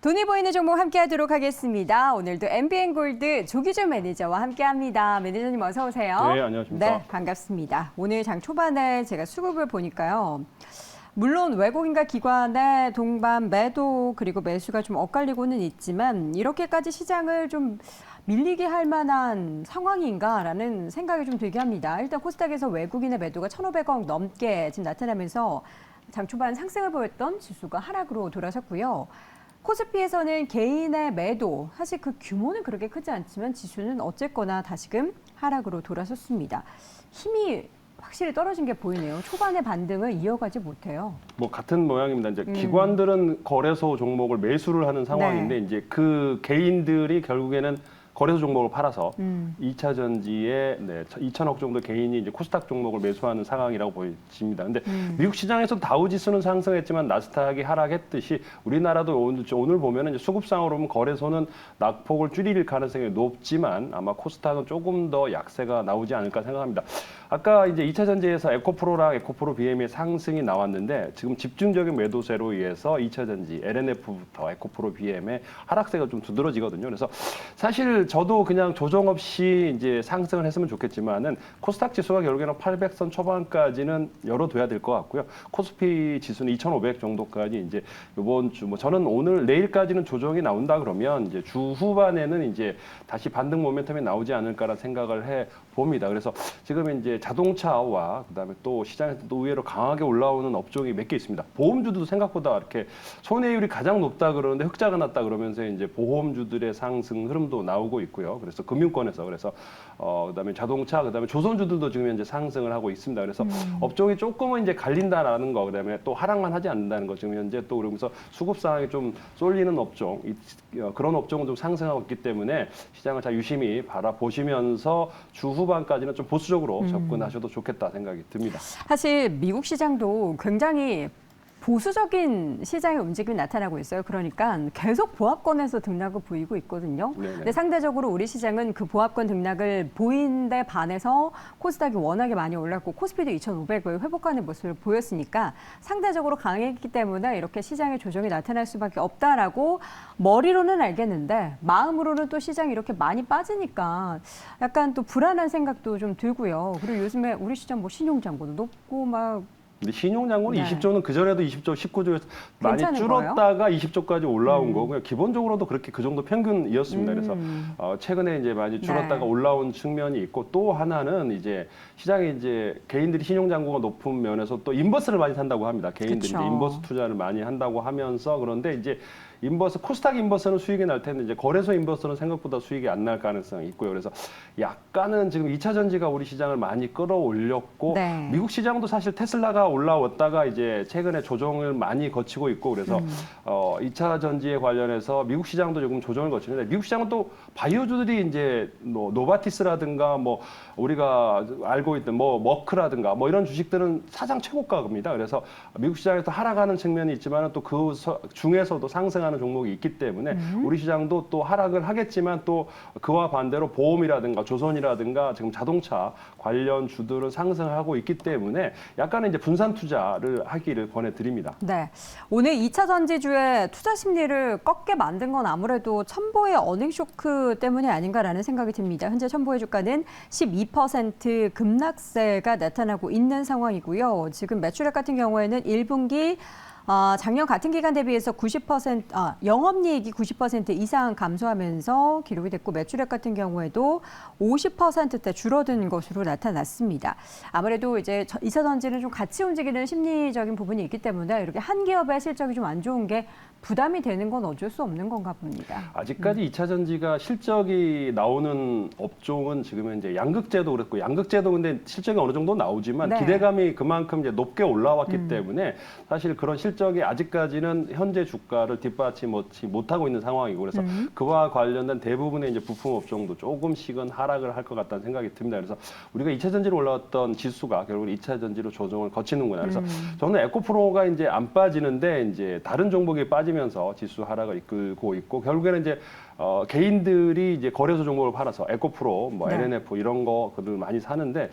돈이 보이는 종목 함께하도록 하겠습니다. 오늘도 MBN골드 조기준 매니저와 함께합니다. 매니저님 어서 오세요. 네, 안녕하십니까. 네, 반갑습니다. 오늘 장 초반에 제가 수급을 보니까요. 물론 외국인과 기관의 동반 매도 그리고 매수가 좀 엇갈리고는 있지만 이렇게까지 시장을 좀 밀리게 할 만한 상황인가라는 생각이 좀 들게 합니다. 일단 코스닥에서 외국인의 매도가 1,500억 넘게 지금 나타나면서 장 초반 상승을 보였던 지수가 하락으로 돌아섰고요. 코스피에서는 개인의 매도, 사실 그 규모는 그렇게 크지 않지만 지수는 어쨌거나 다시금 하락으로 돌아섰습니다. 힘이 확실히 떨어진 게 보이네요. 초반의 반등을 이어가지 못해요. 뭐 같은 모양입니다. 이제 기관들은 거래소 종목을 매수를 하는 상황인데 네. 이제 그 개인들이 결국에는 거래소 종목을 팔아서 2차 전지에 2천억 정도 개인이 이제 코스닥 종목을 매수하는 상황이라고 보여집니다. 근데 미국 시장에서 다우지수는 상승했지만 나스닥이 하락했듯이 우리나라도 오늘 보면은 이제 수급상으로 보면 거래소는 낙폭을 줄일 가능성이 높지만 아마 코스닥은 조금 더 약세가 나오지 않을까 생각합니다. 아까 이제 2차 전지에서 에코프로랑 에코프로 BM의 상승이 나왔는데 지금 집중적인 매도세로 의해서 2차 전지 LNF부터 에코프로 BM의 하락세가 좀 두드러지거든요. 그래서 사실 저도 그냥 조정 없이 이제 상승을 했으면 좋겠지만은 코스닥 지수가 결국에는 800선 초반까지는 열어둬야 될 것 같고요. 코스피 지수는 2,500 정도까지 이제 이번 주 저는 오늘 내일까지는 조정이 나온다 그러면 이제 주 후반에는 이제 다시 반등 모멘텀이 나오지 않을까라는 생각을 해 봅니다. 그래서 지금 이제 자동차와 그다음에 또 시장에서 또 의외로 강하게 올라오는 업종이 몇 개 있습니다. 보험주도 생각보다 이렇게 손해율이 가장 높다 그러는데 흑자가 났다 그러면서 이제 보험주들의 상승 흐름도 나오고 있고요. 그래서 금융권에서 그다음에 자동차 그다음에 조선주들도 지금 현재 상승을 하고 있습니다. 그래서 업종이 조금은 이제 갈린다라는 거 그다음에 또 하락만 하지 않는다는 거 지금 현재 또 그러면서 수급 상황이 좀 쏠리는 업종 그런 업종은 좀 상승하고 있기 때문에 시장을 잘 유심히 바라보시면서 주 후반까지는 좀 보수적으로 접근하셔도 좋겠다 생각이 듭니다. 사실 미국 시장도 굉장히 보수적인 시장의 움직임이 나타나고 있어요. 그러니까 계속 보합권에서 등락을 보이고 있거든요. 근데 상대적으로 우리 시장은 그 보합권 등락을 보인 데 반해서 코스닥이 워낙에 많이 올랐고 코스피도 2,500을 회복하는 모습을 보였으니까 상대적으로 강했기 때문에 이렇게 시장의 조정이 나타날 수밖에 없다라고 머리로는 알겠는데 마음으로는 또 시장이 이렇게 많이 빠지니까 약간 또 불안한 생각도 좀 들고요. 그리고 요즘에 우리 시장 뭐 신용잔고도 높고 막 근데 신용잔고는 20조는 그전에도 20조, 19조에서 많이 줄었다가 거예요? 20조까지 올라온 거고요. 기본적으로도 그렇게 그 정도 평균이었습니다. 그래서 최근에 이제 많이 줄었다가 올라온 측면이 있고 또 하나는 이제 시장에 이제 개인들이 신용잔고가 높은 면에서 또 인버스를 많이 산다고 합니다. 개인들이 이제 인버스 투자를 많이 한다고 하면서 그런데 이제 코스닥 인버스는 수익이 날 텐데 이제 거래소 인버스는 생각보다 수익이 안 날 가능성이 있고요. 그래서 약간은 지금 2차 전지가 우리 시장을 많이 끌어올렸고 미국 시장도 사실 테슬라가 올라왔다가 이제 최근에 조정을 많이 거치고 있고 그래서 2차 전지에 관련해서 미국 시장도 조금 조정을 거치는데 미국 시장은 또 바이오주들이 이제 뭐 노바티스라든가 뭐 우리가 알고 있던 뭐 머크라든가 뭐 이런 주식들은 사상 최고가입니다. 그래서 미국 시장에서 하락하는 측면이 있지만 또 그 중에서도 상승하는 종목이 있기 때문에 우리 시장도 또 하락을 하겠지만 또 그와 반대로 보험이라든가 조선이라든가 지금 자동차 관련 주들은 상승하고 있기 때문에 약간은 이제 분산 투자를 하기를 권해드립니다. 네, 오늘 2차 전지주의 투자 심리를 꺾게 만든 건 아무래도 첨보의 어닝 쇼크 때문이 아닌가라는 생각이 듭니다. 현재 첨보의 주가는 12% 급락세가 나타나고 있는 상황이고요. 지금 매출액 같은 경우에는 1분기 작년 같은 기간 대비해서 영업이익이 90% 이상 감소하면서 기록이 됐고 매출액 같은 경우에도 50%대 줄어든 것으로 나타났습니다. 아무래도 이제 2차 전지는 좀 같이 움직이는 심리적인 부분이 있기 때문에 이렇게 한 기업의 실적이 좀 안 좋은 게 부담이 되는 건 어쩔 수 없는 건가 봅니다. 아직까지 2차 전지가 실적이 나오는 업종은 지금 이제 양극재도 그렇고 양극재도 근데 실적이 어느 정도 나오지만 기대감이 그만큼 이제 높게 올라왔기 때문에 사실 그런 실적이 아직까지는 현재 주가를 뒷받침하지 못하고 있는 상황이고 그래서 그와 관련된 대부분의 이제 부품 업종도 조금씩은 하락을 할 것 같다는 생각이 듭니다. 그래서 우리가 2차 전지로 올라왔던 지수가 결국 2차 전지로 조정을 거치는구나. 그래서 저는 에코프로가 이제 안 빠지는데 이제 다른 종목이 빠지면서 지수 하락을 이끌고 있고 결국에는 이제 개인들이 이제 거래소 종목을 팔아서 에코프로, 뭐 LNF 이런 거들 많이 사는데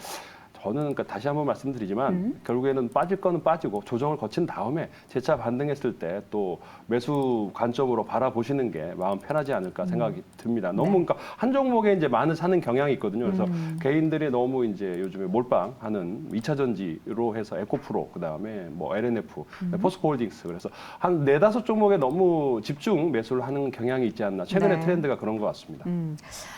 저는 그러니까 다시 한번 말씀드리지만 결국에는 빠질 거는 빠지고 조정을 거친 다음에 재차 반등했을 때 또 매수 관점으로 바라보시는 게 마음 편하지 않을까 생각이 듭니다. 너무 그러니까 한 종목에 이제 많은 사는 경향이 있거든요. 그래서 개인들이 너무 이제 요즘에 몰빵하는 2차 전지로 해서 에코프로 그다음에 뭐 LNF, 포스코홀딩스 그래서 한 4-5 종목에 너무 집중 매수를 하는 경향이 있지 않나. 최근의 네. 트렌드가 그런 것 같습니다.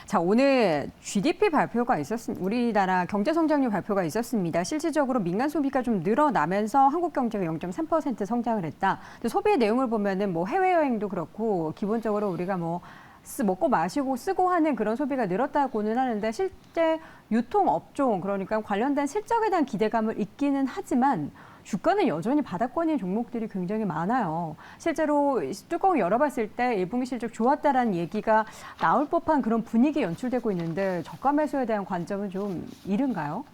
자, 오늘 GDP 발표가 있었습니다. 우리나라 경제 성장률 발표가 있었습니다. 실질적으로 민간 소비가 좀 늘어나면서 한국 경제가 0.3% 성장을 했다. 근데 소비의 내용을 보면은 뭐 해외여행도 그렇고 기본적으로 우리가 뭐 먹고 마시고 쓰고 하는 그런 소비가 늘었다고는 하는데 실제 유통업종 그러니까 관련된 실적에 대한 기대감을 있기는 하지만 주가는 여전히 바닥권인 종목들이 굉장히 많아요. 실제로 뚜껑을 열어봤을 때 1분기 실적 좋았다라는 얘기가 나올 법한 그런 분위기 연출되고 있는데 저가 매수에 대한 관점은 좀 이른가요?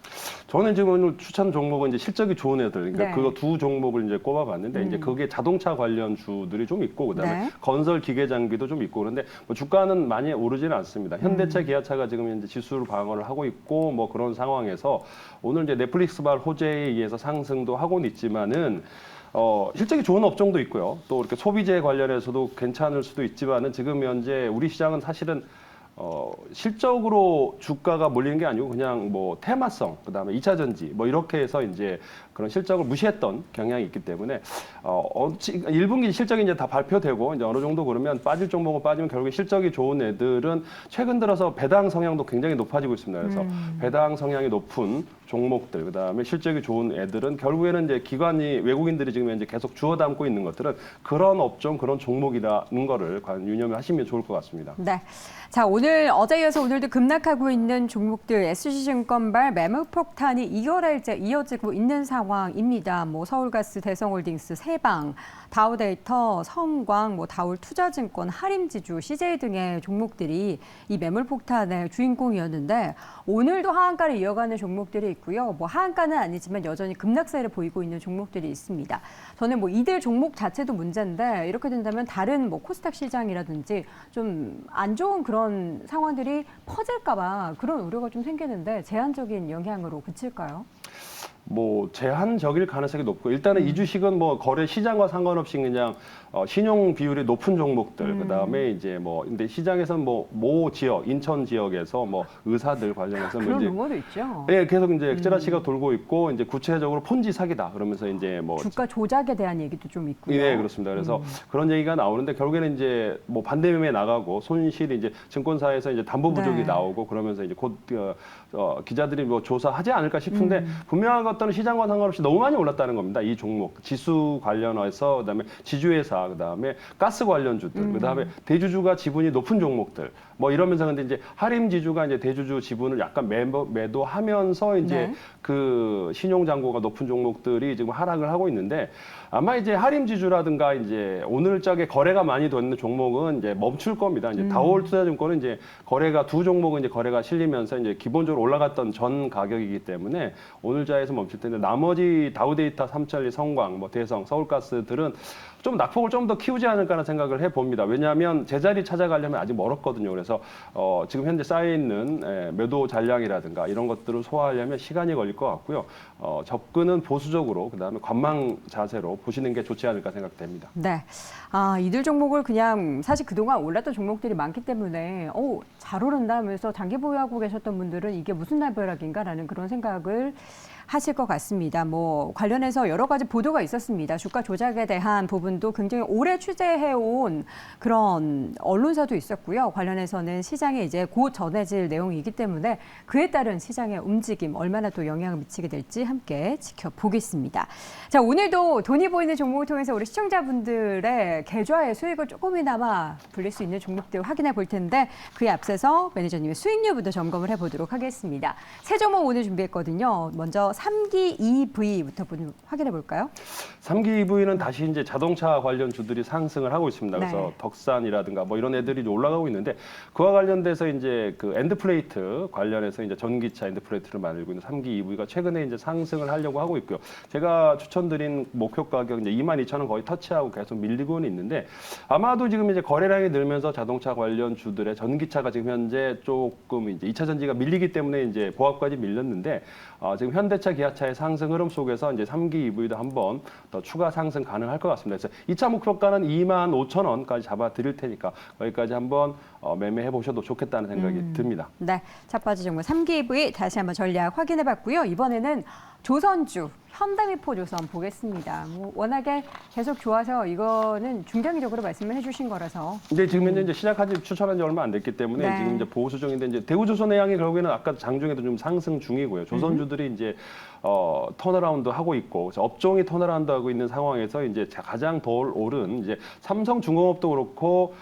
저는 지금 오늘 추천 종목은 이제 실적이 좋은 애들, 그러니까 네. 그거 두 종목을 이제 꼽아봤는데 이제 그게 자동차 관련 주들이 좀 있고 그다음에 네. 건설 기계 장비도 좀 있고 그런데 뭐 주가는 많이 오르지는 않습니다. 현대차, 기아차가 지금 현재 지수를 방어를 하고 있고 뭐 그런 상황에서 오늘 이제 넷플릭스발 호재에 의해서 상승도 하고는 있지만은. 실적이 좋은 업종도 있고요. 또 이렇게 소비재 관련해서도 괜찮을 수도 있지만은 지금 현재 우리 시장은 사실은 실적으로 주가가 몰리는 게 아니고 그냥 뭐 테마성, 그다음에 2차 전지 뭐 이렇게 해서 이제 그런 실적을 무시했던 경향이 있기 때문에 1분기 실적이 이제 다 발표되고 이제 어느 정도 그러면 빠질 종목은 빠지면 결국에 실적이 좋은 애들은 최근 들어서 배당 성향도 굉장히 높아지고 있습니다. 그래서 배당 성향이 높은 종목들, 그다음에 실적이 좋은 애들은 결국에는 이제 기관이 외국인들이 지금 현재 계속 주워 담고 있는 것들은 그런 업종, 그런 종목이라는 거를 과연 유념을 하시면 좋을 것 같습니다. 네. 자, 오늘 어제 이어서 오늘도 급락하고 있는 종목들 SG증권발 매물폭탄이 2개월째 이어지고 있는 상황입니다. 뭐 서울가스, 대성홀딩스, 세방, 다우데이터, 성광, 뭐 다울투자증권, 하림지주, CJ 등의 종목들이 이 매물폭탄의 주인공이었는데 오늘도 하한가를 이어가는 종목들이 있고요. 뭐 하한가는 아니지만 여전히 급락세를 보이고 있는 종목들이 있습니다. 저는 뭐 이들 종목 자체도 문제인데 이렇게 된다면 다른 뭐 코스닥 시장이라든지 좀 안 좋은 그런 상황들이 퍼질까봐 그런 우려가 좀 생기는데 제한적인 영향으로 그칠까요? 뭐 제한적일 가능성이 높고 일단은 이 주식은 뭐 거래 시장과 상관없이 그냥 신용 비율이 높은 종목들 그다음에 이제 뭐 근데 시장에서는 뭐 모 지역 인천 지역에서 뭐 의사들 관련해서 그런 이제 루머도 있죠. 예, 계속 이제 엑스라시가 돌고 있고 이제 구체적으로 폰지 사기다 그러면서 이제 뭐 주가 조작에 대한 얘기도 좀 있고요. 네, 그렇습니다. 그래서 그런 얘기가 나오는데 결국에는 이제 뭐 반대매매 나가고 손실이 이제 증권사에서 이제 담보 부족이 네. 나오고 그러면서 이제 곧 기자들이 뭐 조사하지 않을까 싶은데 분명한 것들은 시장과 상관없이 너무 많이 올랐다는 겁니다. 이 종목 지수 관련해서 그다음에 지주회사 그다음에 가스 관련주들 그다음에 대주주가 지분이 높은 종목들 뭐 이러면서 근데 이제 하림지주가 이제 대주주 지분을 약간 매도하면서 이제 네. 그 신용잔고가 높은 종목들이 지금 하락을 하고 있는데 아마 이제 하림지주라든가 이제 오늘짝에 거래가 많이 되는 종목은 이제 멈출 겁니다. 이제 다올투자증권은 이제 거래가 두 종목은 이제 거래가 실리면서 이제 기본적으로 올라갔던 전 가격이기 때문에 오늘자에서 멈출 텐데 나머지 다우데이터, 삼천리, 성광, 뭐 대성, 서울가스들은 좀 낙폭을 좀 더 키우지 않을까라는 생각을 해봅니다. 왜냐하면 제자리 찾아가려면 아직 멀었거든요. 그래서 지금 현재 쌓여있는 매도 잔량이라든가 이런 것들을 소화하려면 시간이 걸릴 것 같고요. 접근은 보수적으로 그다음에 관망 자세로 보시는 게 좋지 않을까 생각됩니다. 네. 아, 이들 종목을 그냥 사실 그동안 올랐던 종목들이 많기 때문에 잘 오른다 하면서 단기 보유하고 계셨던 분들은 이게 무슨 날벼락인가라는 그런 생각을 하실 것 같습니다. 뭐 관련해서 여러 가지 보도가 있었습니다. 주가 조작에 대한 부분도 굉장히 오래 취재해온 그런 언론사도 있었고요. 관련해서는 시장에 이제 곧 전해질 내용이기 때문에 그에 따른 시장의 움직임 얼마나 또 영향을 미치게 될지 함께 지켜보겠습니다. 자, 오늘도 돈이 보이는 종목을 통해서 우리 시청자분들의 계좌의 수익을 조금이나마 불릴 수 있는 종목들 확인해 볼 텐데 그에 앞서서 매니저님의 수익률부터 점검을 해보도록 하겠습니다. 세 종목 오늘 준비했거든요. 먼저 삼기 EV부터 확인해 볼까요? 3기 EV는 다시 이제 자동차 관련 주들이 상승을 하고 있습니다. 그래서 네. 덕산이라든가 뭐 이런 애들이 올라가고 있는데 그와 관련돼서 이제 그 엔드플레이트 관련해서 이제 전기차 엔드플레이트를 만들고 있는 3기 EV가 최근에 이제 상승을 하려고 하고 있고요. 제가 추천드린 목표 가격 이제 22,000원 거의 터치하고 계속 밀리고는 있는데 아마도 지금 이제 거래량이 늘면서 자동차 관련 주들의 전기차가 지금 현재 조금 이제 2차 전지가 밀리기 때문에 이제 보합까지 밀렸는데 지금 현대차, 기아차의 상승 흐름 속에서 이제 3기 EV도 한번 더 추가 상승 가능할 것 같습니다. 그래서 2차 목표가는 25,000원까지 잡아 드릴 테니까 거기까지 한번 매매해 보셔도 좋겠다는 생각이 듭니다. 네, 첫 번째 종목 3기 EV 다시 한번 전략 확인해 봤고요. 이번에는 조선주 현대미포조선 보겠습니다. 뭐 워낙에 계속 좋아서 이거는 중장기적으로 말씀을 해주신 거라서. 근데 지금 현재 이제 시작한 지 추천한 지 얼마 안 됐기 때문에 네. 지금 이제 보수 중인데 이제 대우조선해양이 결국에는 아까 장중에도 좀 상승 중이고요. 조선주들이 이제 턴어라운드 하고 있고 업종이 턴어라운드 하고 있는 상황에서 이제 가장 덜 오른 이제 삼성중공업도 그렇고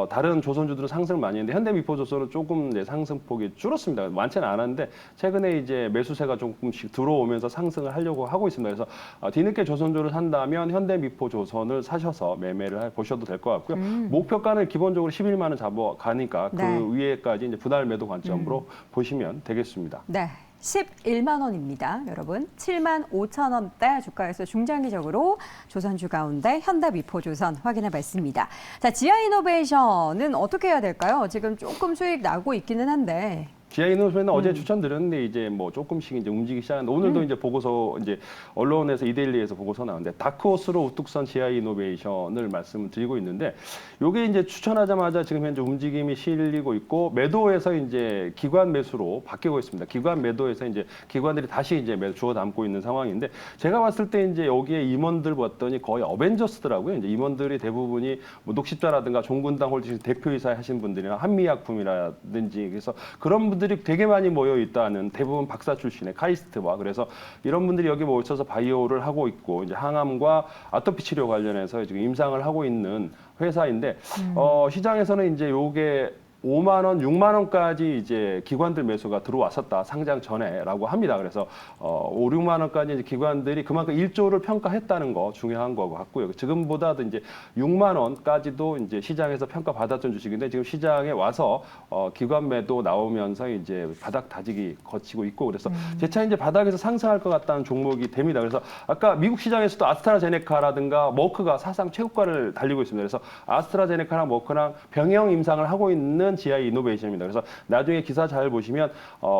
다른 조선주들은 상승을 많이 했는데 현대미포조선은 조금 이제 상승폭이 줄었습니다. 많지는 않았는데 최근에 이제 매수세가 조금씩 들어오면서 상승을 하려고 하고 있습니다. 그래서 뒤늦게 조선주를 산다면 현대미포조선을 사셔서 매매를 보셔도 될 것 같고요. 목표가는 기본적으로 11만 원 잡아가니까 네. 그 위에까지 이제 분할 매도 관점으로 보시면 되겠습니다. 네. 11만 원입니다. 여러분 7만 5천 원대 주가에서 중장기적으로 조선주 가운데 현대미포조선 확인해 봤습니다. 자, 지아이노베이션은 어떻게 해야 될까요? 지금 조금 수익 나고 있기는 한데. 지아이노베이션은 어제 추천드렸는데 이제 뭐 조금씩 이제 움직이기 시작하는데 오늘도 이제 보고서 이제 언론에서 이데일리에서 보고서 나오는데 다크호스로 우뚝 선 지아이노베이션을 말씀드리고 있는데 요게 이제 추천하자마자 지금 현재 움직임이 실리고 있고 매도에서 이제 기관 매수로 바뀌고 있습니다. 기관 매도에서 이제 기관들이 다시 이제 주워 담고 있는 상황인데 제가 봤을 때 이제 여기에 임원들 봤더니 거의 어벤져스더라고요. 이제 임원들이 대부분이 뭐 녹십자라든가 종군당 홀딩 대표이사 하신 분들이나 한미약품이라든지 그래서 그런 분들이 되게 많이 모여 있다는 대부분 박사 출신의 카이스트와 그래서 이런 분들이 여기 모여서 바이오를 하고 있고 이제 항암과 아토피 치료 관련해서 지금 임상을 하고 있는 회사인데 시장에서는 이제 요게 5만 원, 6만 원까지 이제 기관들 매수가 들어왔었다 상장 전에라고 합니다. 그래서 5, 6만 원까지 이제 기관들이 그만큼 1조를 평가했다는 거 중요한 거 같고요. 지금보다도 이제 6만 원까지도 이제 시장에서 평가받았던 주식인데 지금 시장에 와서 기관 매도 나오면서 이제 바닥 다지기 거치고 있고 그래서 재차 이제 바닥에서 상승할 것 같다는 종목이 됩니다. 그래서 아까 미국 시장에서도 아스트라제네카라든가 머크가 사상 최고가를 달리고 있습니다. 그래서 아스트라제네카랑 머크랑 병행 임상을 하고 있는 GI 이노베이션입니다. 그래서 나중에 기사 잘 보시면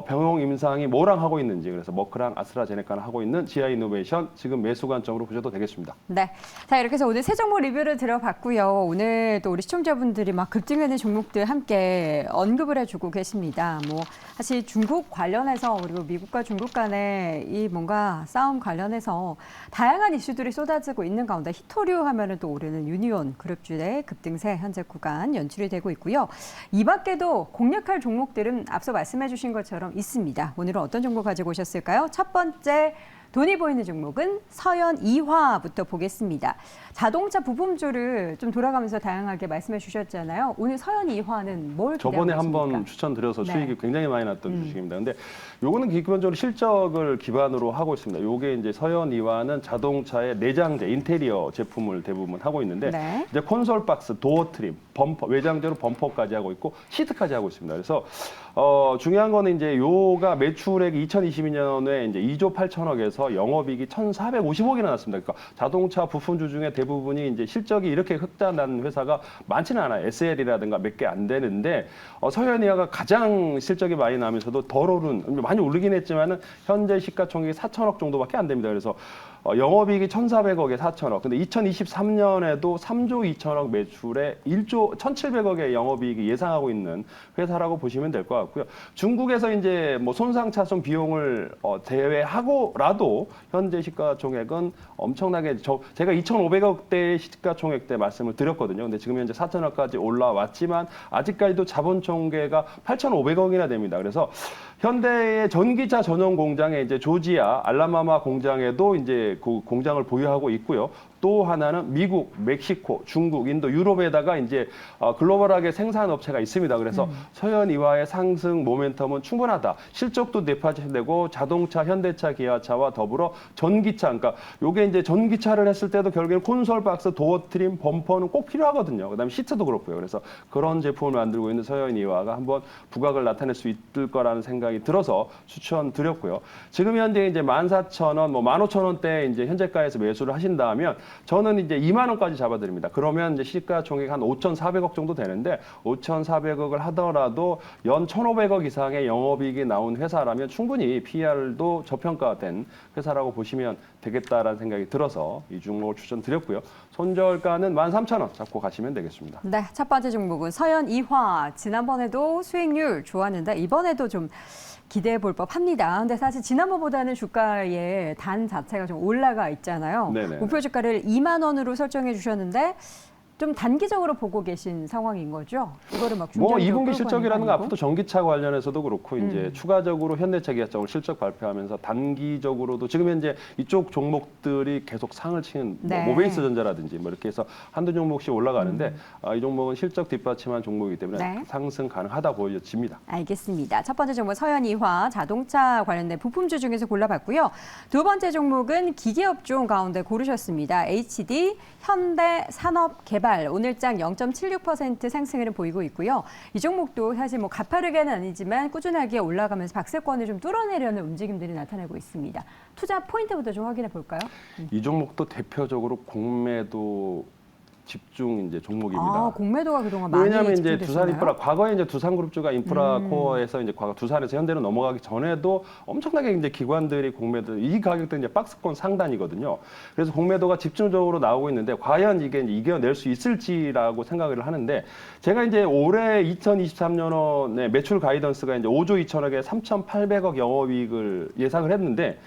병용 임상이 뭐랑 하고 있는지 그래서 머크랑 아스트라제네카랑 하고 있는 GI 이노베이션 지금 매수 관점으로 보셔도 되겠습니다. 네, 자 이렇게 해서 오늘 세 종목 리뷰를 들어봤고요. 오늘 또 우리 시청자분들이 막 급등하는 종목들 함께 언급을 해주고 계십니다. 뭐 사실 중국 관련해서 그리고 미국과 중국 간의 이 뭔가 싸움 관련해서 다양한 이슈들이 쏟아지고 있는 가운데 히토류 하면은 또 오르는 유니온 그룹주의 급등세 현재 구간 연출이 되고 있고요. 이 밖에도 공략할 종목들은 앞서 말씀해 주신 것처럼 있습니다. 오늘은 어떤 종목 가지고 오셨을까요? 첫 번째 돈이 보이는 종목은 서현 이화부터 보겠습니다. 자동차 부품주를 좀 돌아가면서 다양하게 말씀해 주셨잖아요. 오늘 서현 이화는 뭘 기대하고 저번에 있습니까? 한번 추천드려서 네. 수익이 굉장히 많이 났던 주식입니다. 근데 요거는 기본적으로 실적을 기반으로 하고 있습니다. 요게 이제 서현 이화는 자동차의 내장재, 인테리어 제품을 대부분 하고 있는데 네. 이제 콘솔 박스, 도어 트림, 범퍼, 외장재로 범퍼까지 하고 있고 시트까지 하고 있습니다. 그래서 중요한 거는 이제 요가 매출액이 2022년에 이제 2조 8천억에서 영업이익이 1,450억이나 났습니다. 그러니까 자동차 부품주 중에 대부분이 이제 실적이 이렇게 흑자난 회사가 많지는 않아요. SL이라든가 몇 개 안 되는데 서현이화가 가장 실적이 많이 나면서도 덜 오른, 많이 오르긴 했지만은 현재 시가총액이 4천억 정도밖에 안 됩니다. 그래서 영업이익이 1,400억에 4천억. 근데 2023년에도 3조 2천억 매출에 1조 1,700억의 영업이익이 예상하고 있는 회사라고 보시면 될 것 같고요. 중국에서 이제 뭐 손상차손 비용을 제외하고라도 현재 시가총액은 엄청나게 제가 2,500억대 시가총액 때 말씀을 드렸거든요. 근데 지금 현재 4천억까지 올라왔지만 아직까지도 자본 총계가 8,500억이나 됩니다. 그래서 현대의 전기차 전용 공장에 이제 조지아 알라마마 공장에도 이제 그 공장을 보유하고 있고요. 또 하나는 미국, 멕시코, 중국, 인도, 유럽에다가 이제 글로벌하게 생산 업체가 있습니다. 그래서 서현이화의 상승 모멘텀은 충분하다. 실적도 되파되고 자동차, 현대차, 기아차와 더불어 전기차, 그러니까 요게 이제 전기차를 했을 때도 결국에는 콘솔 박스, 도어 트림, 범퍼는 꼭 필요하거든요. 그다음에 시트도 그렇고요. 그래서 그런 제품을 만들고 있는 서현이화가 한번 부각을 나타낼 수 있을 거라는 생각이 들어서 추천드렸고요. 지금 현재 이제 14,000원, 뭐 15,000원대 이제 현재가에서 매수를 하신다면 저는 이제 2만 원까지 잡아드립니다. 그러면 이제 시가총액 한 5,400억 정도 되는데 5,400억을 하더라도 연 1,500억 이상의 영업이익이 나온 회사라면 충분히 PR도 저평가된 회사라고 보시면 되겠다라는 생각이 들어서 이 종목을 추천드렸고요. 손절가는 13,000원 잡고 가시면 되겠습니다. 네, 첫 번째 종목은 서현이화. 지난번에도 수익률 좋았는데 이번에도 좀 기대해 볼 법합니다. 근데 사실 지난번보다는 주가의 단 자체가 좀 올라가 있잖아요. 네네. 목표 주가를 2만 원으로 설정해 주셨는데 좀 단기적으로 보고 계신 상황인 거죠? 이거를 막 뭐 중장기적으로 2분기 끌고 실적이라는 거 가는 거 앞으로 전기차 관련해서도 그렇고 이제 추가적으로 현대차, 기아차를 실적 발표하면서 단기적으로도 지금 현재 이쪽 종목들이 계속 상을 치는 네. 뭐 모베이스 전자라든지 뭐 이렇게 해서 한두 종목씩 올라가는데 이 종목은 실적 뒷받침한 종목이기 때문에 네. 상승 가능하다 보여집니다. 알겠습니다. 첫 번째 종목 서현이화 자동차 관련된 부품주 중에서 골라봤고요. 두 번째 종목은 기계업종 가운데 고르셨습니다. HD 현대산업개발 오늘장 0.76% 상승을 보이고 있고요. 이 종목도 사실 뭐 가파르게는 아니지만 꾸준하게 올라가면서 박스권을 좀 뚫어내려는 움직임들이 나타나고 있습니다. 투자 포인트부터 좀 확인해 볼까요? 이 종목도 대표적으로 공매도 집중 이제 종목입니다. 아, 공매도가 그동안 많이 왜냐하면 이제 집중됐었나요? 두산 인프라 과거에 이제 두산그룹주가 인프라 코어에서 이제 과거 두산에서 현대로 넘어가기 전에도 엄청나게 이제 기관들이 공매도 이 가격대 이제 박스권 상단이거든요. 그래서 공매도가 집중적으로 나오고 있는데 과연 이게 이제 이겨낼 수 있을지라고 생각을 하는데 제가 이제 올해 2023년에 매출 가이던스가 이제 5조 2천억에 3,800억 영업이익을 예상을 했는데.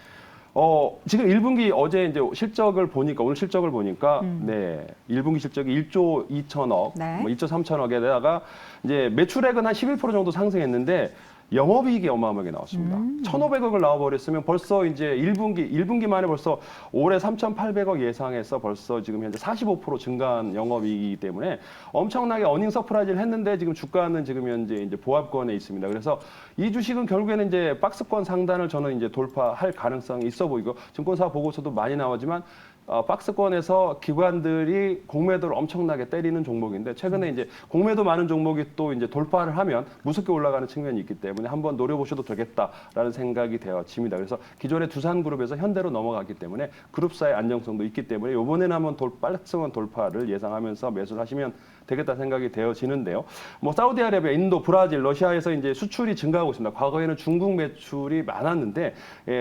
지금 1분기 어제 이제 실적을 보니까, 오늘 실적을 보니까, 네, 1분기 실적이 1조 2천억, 네. 뭐 2조 3천억에다가 이제 매출액은 한 11% 정도 상승했는데, 영업이익이 어마어마하게 나왔습니다. 1,500억을 나와버렸으면 벌써 이제 1분기 만에 벌써 올해 3,800억 예상해서 벌써 지금 현재 45% 증가한 영업이익이기 때문에 엄청나게 어닝 서프라이즈를 했는데 지금 주가는 지금 현재 이제 보합권에 있습니다. 그래서 이 주식은 결국에는 이제 박스권 상단을 저는 이제 돌파할 가능성이 있어 보이고 증권사 보고서도 많이 나오지만 박스권에서 기관들이 공매도를 엄청나게 때리는 종목인데 최근에 이제 공매도 많은 종목이 또 이제 돌파를 하면 무섭게 올라가는 측면이 있기 때문에 한번 노려보셔도 되겠다라는 생각이 되어집니다. 그래서 기존의 두산그룹에서 현대로 넘어갔기 때문에 그룹사의 안정성도 있기 때문에 이번에는 한번 박스권 돌파를 예상하면서 매수를 하시면 되겠다 생각이 되어지는데요. 뭐 사우디아라비아, 인도, 브라질, 러시아에서 이제 수출이 증가하고 있습니다. 과거에는 중국 매출이 많았는데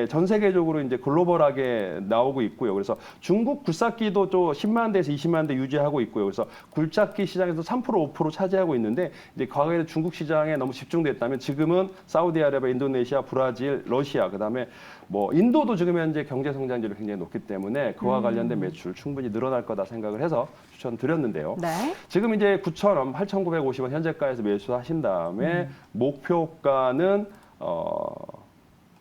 전 세계적으로 이제 글로벌하게 나오고 있고요. 그래서 중국 굴삭기도 또 10만 대에서 20만 대 유지하고 있고요. 그래서 굴착기 시장에서 3% 5% 차지하고 있는데 이제 과거에는 중국 시장에 너무 집중됐다면 지금은 사우디아라비아, 인도네시아, 브라질, 러시아 그다음에 뭐 인도도 지금 현재 경제 성장률이 굉장히 높기 때문에 그와 관련된 매출 충분히 늘어날 거다 생각을 해서 추천드렸는데요. 네. 지금 이제 9,000원, 8,950원 현재가에서 매수하신 다음에 목표가는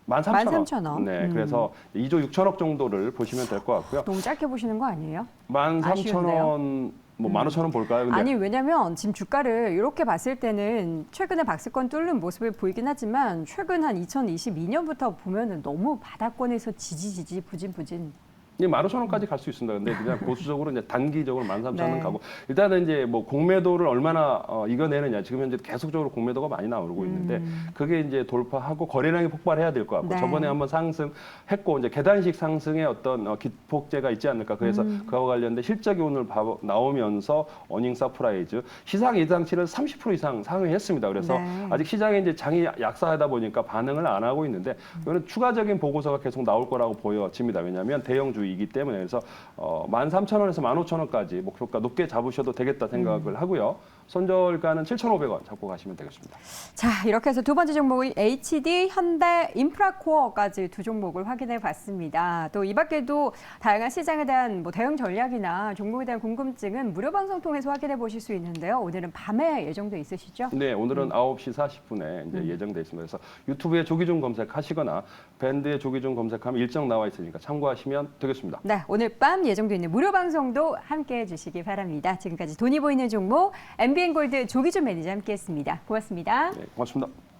13,000원. 13,000원. 네, 그래서 2조 6천억 정도를 보시면 될 것 같고요. 너무 짧게 보시는 거 아니에요? 13,000원, 뭐 15,000원 볼까요? 근데 아니 왜냐면 지금 주가를 이렇게 봤을 때는 최근에 박스권 뚫는 모습이 보이긴 하지만 최근 한 2022년부터 보면은 너무 바닥권에서 지지지지 부진부진 15,000원까지 갈 수 있습니다. 근데 그냥 보수적으로 이제 단기적으로 13,000원 네. 가고 일단은 이제 뭐 공매도를 얼마나 이겨내느냐. 지금 현재 계속적으로 공매도가 많이 나오고 있는데 그게 이제 돌파하고 거래량이 폭발해야 될 것 같고 네. 저번에 한번 상승했고 이제 계단식 상승의 어떤 기폭제가 있지 않을까. 그래서 그와 관련된 실적이 오늘 나오면서 어닝 서프라이즈 시장 예상치를 30% 이상 상회했습니다. 그래서 네. 아직 시장에 이제 장이 약사하다 보니까 반응을 안 하고 있는데 이거는 추가적인 보고서가 계속 나올 거라고 보여집니다. 왜냐하면 대형주 이기 때문에 그래서 13,000원에서 15,000원까지 목표가 높게 잡으셔도 되겠다 생각을 하고요. 손절가는 7,500원 잡고 가시면 되겠습니다. 자, 이렇게 해서 두 번째 종목은 HD, 현대, 인프라코어까지 두 종목을 확인해 봤습니다. 또 이 밖에도 다양한 시장에 대한 뭐 대응 전략이나 종목에 대한 궁금증은 무료 방송 통해서 확인해 보실 수 있는데요. 오늘은 밤에 예정돼 있으시죠? 네, 오늘은 9시 40분에 이제 예정돼 있습니다. 그래서 유튜브에 조기준 검색하시거나 밴드에 조기준 검색하면 일정 나와 있으니까 참고하시면 되겠습니다. 네, 오늘 밤 예정돼 있는 무료 방송도 함께해 주시기 바랍니다. 지금까지 돈이 보이는 종목 MBN골드 조기준 매니저 함께했습니다. 고맙습니다. 네, 고맙습니다.